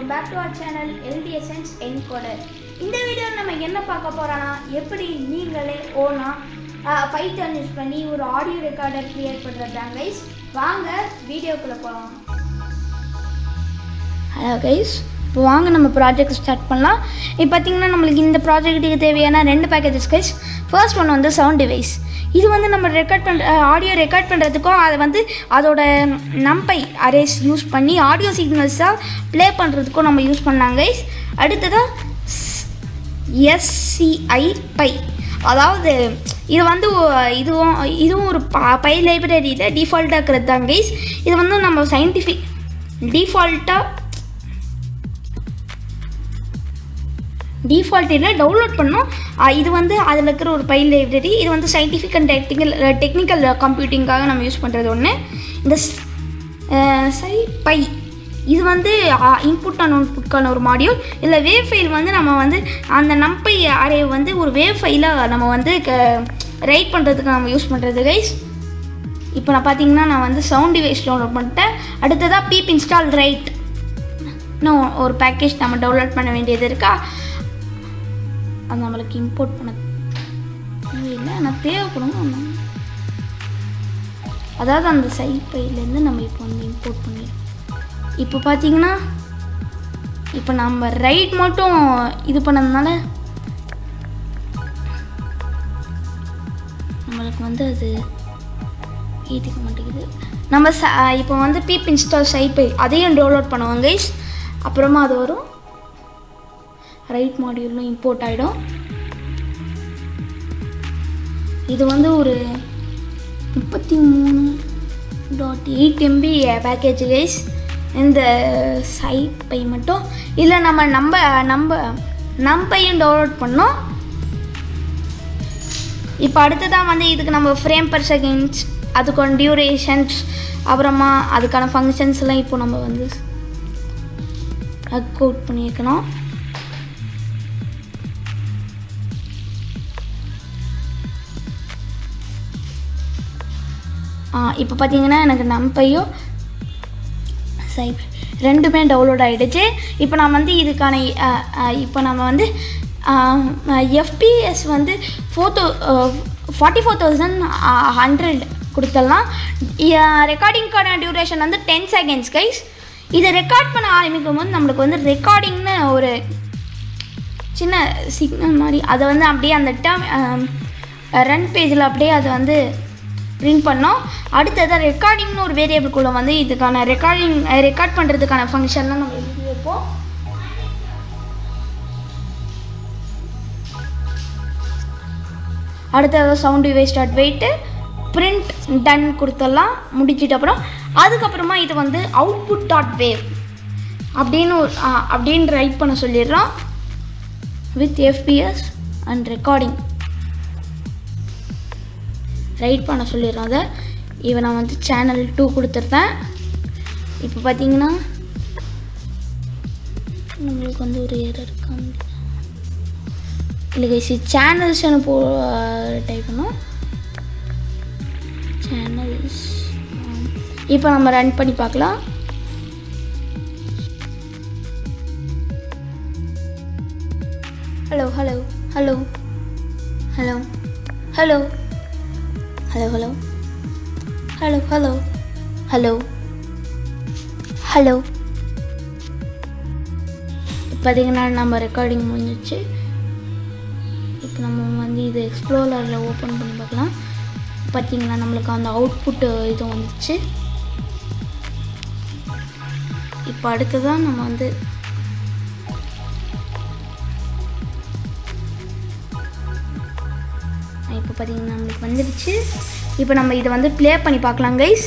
welcome back to our channel Ldsn encoder. இந்த வீடியோல நம்ம என்ன பார்க்க போறோம்னா எப்படி நீங்களே ஓனா பைத்தன் யூஸ் பண்ணி ஒரு ஆடியோ ரெக்கார்டர் கிரியேட் பண்றதுதான் गाइस. வாங்க வீடியோக்குள்ள போலாம். ஹலோ गाइस, இப்போ வாங்க நம்ம ப்ராஜெக்ட் ஸ்டார்ட் பண்ணலாம். இப்போ பாத்தீங்கன்னா நமக்கு இந்த ப்ராஜெக்ட்டுக்கு தேவையான ரெண்டு பேக்கேजेस गाइस. ஃபர்ஸ்ட் ஒன் வந்து சவுண்ட் டிவைஸ். இது வந்து நம்ம ஆடியோ ரெக்கார்ட் பண்ணுறதுக்கும் அதை வந்து அதோட நம்பை அரேஸ் யூஸ் பண்ணி ஆடியோ சிக்னல்ஸாக ப்ளே பண்ணுறதுக்கும் நம்ம யூஸ் பண்ணாங்க கைஸ். அடுத்ததாக SCI பை, அதாவது இது வந்து இதுவும் ஒரு பை லைப்ரரியில் டிஃபால்ட்டாக இருக்கிறது தான் கைஸ். இது வந்து நம்ம சயின்டிஃபிக் டிஃபால்ட்டில் டவுன்லோட் பண்ணோம். இது வந்து அதில் இருக்கிற ஒரு பை லைப்ரரி. இது வந்து சயின்டிஃபிக் அண்ட் டெக்னிக்கல் கம்ப்யூட்டிங்காக நம்ம யூஸ் பண்ணுறது ஒன்று. இந்த பை இது வந்து இன்புட் அண்ட் அவுட்புட்கான ஒரு மாடியூல். இதில் வேவ் ஃபைல் வந்து நம்ம வந்து அந்த நம்பை அரே வந்து ஒரு வேவ் ஃபைலாக நம்ம வந்து ரைட் பண்ணுறதுக்கு நம்ம யூஸ் பண்ணுறது கைஸ். இப்போ நான் பார்த்தீங்கன்னா நான் வந்து சவுண்ட் டிவைஸ் டவுன்லோட் பண்ணிட்டேன். அடுத்ததாக பீப் இன்ஸ்டால் ரைட் இன்னும் ஒரு பேக்கேஜ் நம்ம டவுன்லோட் பண்ண வேண்டியது இருக்கா, அது நம்மளுக்கு இம்போர்ட் பண்ண இல்லை, ஆனால் தேவைப்படும். அதாவது அந்த சைட்பைலேருந்து நம்ம இப்போ வந்து இம்போர்ட் பண்ணிடுவோம். இப்போ பார்த்தீங்கன்னா இப்போ நம்ம ரைட் மட்டும் இது பண்ணதுனால நம்மளுக்கு வந்து அது ஏற்றிக்க மாட்டேங்குது. நம்ம இப்போ வந்து பீப் இன்ஸ்டால் சைட்பை அதையும் டவுன்லோட் பண்ணுவோம் கைஸ். அப்புறமா அது வரும், ரைட் மாடியூலும் இம்போர்ட் ஆகிடும். இது வந்து ஒரு 33.8 MB பேக்கேஜ் கைஸ். இந்த சைட்பை மட்டும் இல்லை, நம்பையும் டவுன்லோட் பண்ணோம். இப்போ அடுத்ததான் வந்து இதுக்கு நம்ம ஃப்ரேம் பர் செகண்ட்ஸ், அதுக்கான டியூரேஷன்ஸ், அப்புறமா அதுக்கான ஃபங்க்ஷன்ஸ்லாம் இப்போ நம்ம வந்து அவுட் பண்ணியிருக்கணும். இப்போ பார்த்தீங்கன்னா எனக்கு நம்பையும் ரெண்டுமே டவுன்லோட் ஆகிடுச்சு. இப்போ நான் வந்து இதுக்கான இப்போ நம்ம வந்து FPS வந்து 44,100 கொடுத்துடலாம். ரெக்கார்டிங்க்கான டியூரேஷன் வந்து 10 செகண்ட்ஸ் கைஸ். இதை ரெக்கார்ட் பண்ண ஆரம்பிக்கும் போது நம்மளுக்கு வந்து ரெக்கார்டிங்னு ஒரு சின்ன சிக்னல் மாதிரி அதை வந்து அப்படியே அந்த ரன் பேஜில் அப்படியே அதை வந்து பிரிண்ட் பண்ணோம். அடுத்ததாக ரெக்கார்டிங்னு ஒரு வேரியபிள்குள்ளே வந்து இதுக்கான ரெக்கார்ட் பண்ணுறதுக்கான ஃபங்க்ஷன்லாம் நம்ம எழுதி வைப்போம். அடுத்ததாக sound device dot wait print done கொடுத்துடலாம். முடிச்சிட்டு அதுக்கப்புறமா இது வந்து அவுட்புட் டாட் வேவ் அப்படின்னு ரைட் பண்ண சொல்லிடுறோம் with FPS and recording write பண்ண சொல்லிடுறோம். அதை இப்போ நான் வந்து சேனல் 2 கொடுத்துருந்தேன். இப்போ பார்த்தீங்கன்னா நம்மளுக்கு வந்து ஒரு ஏரர் இருக்காங்க இல்லை கைஸ். சேனல்ஸ்னு டைப் பண்ணோம், சேனல்ஸ். இப்போ நம்ம ரன் பண்ணி பார்க்கலாம். Hello hello hello hello hello hello hello hello hello hello hello. பார்த்தீங்கன்னா நம்ம ரெக்கார்டிங் முடிஞ்சிச்சு. இப்போ நம்ம வந்து இது எக்ஸ்ப்ளோரரில் ஓப்பன் பண்ணி பார்க்கலாம். பார்த்தீங்கன்னா நம்மளுக்கு அந்த அவுட்புட் இது வந்துச்சு. இப்போ அடுத்ததான் நம்ம வந்து இப்போ பார்த்தீங்கன்னா நம்மளுக்கு வந்துடுச்சு. இப்போ நம்ம இதை வந்து ப்ளே பண்ணி பார்க்கலாம் கைஸ்.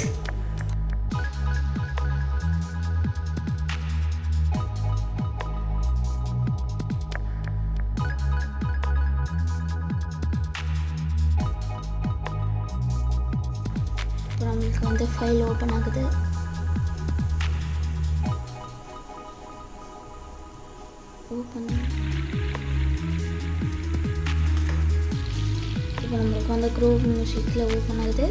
இப்போ நம்மளுக்கு வந்து ஃபைல் ஓப்பன் ஆகுது. ஓப்பன் இப்போ நம்மளுக்கு வந்து க்ரோவ் மியூசிக்கில் ஓப்பன் ஆகுது.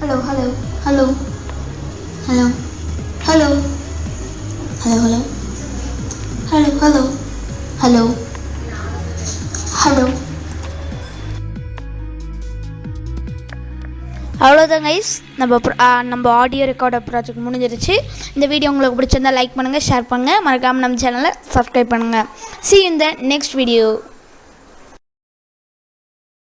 hello hello hello hello hello hello hello hello hello hello. அவ்வளோதான் கைஸ், நம்ம ஆடியோ ரெக்கார்டர் ப்ராஜெக்ட் முடிஞ்சிருச்சு. இந்த வீடியோ உங்களுக்கு பிடிச்சிருந்தா லைக் பண்ணுங்கள், ஷேர் பண்ணுங்கள், மறக்காமல் நம்ம சேனலை சப்ஸ்கிரைப் பண்ணுங்கள். See you in the next video.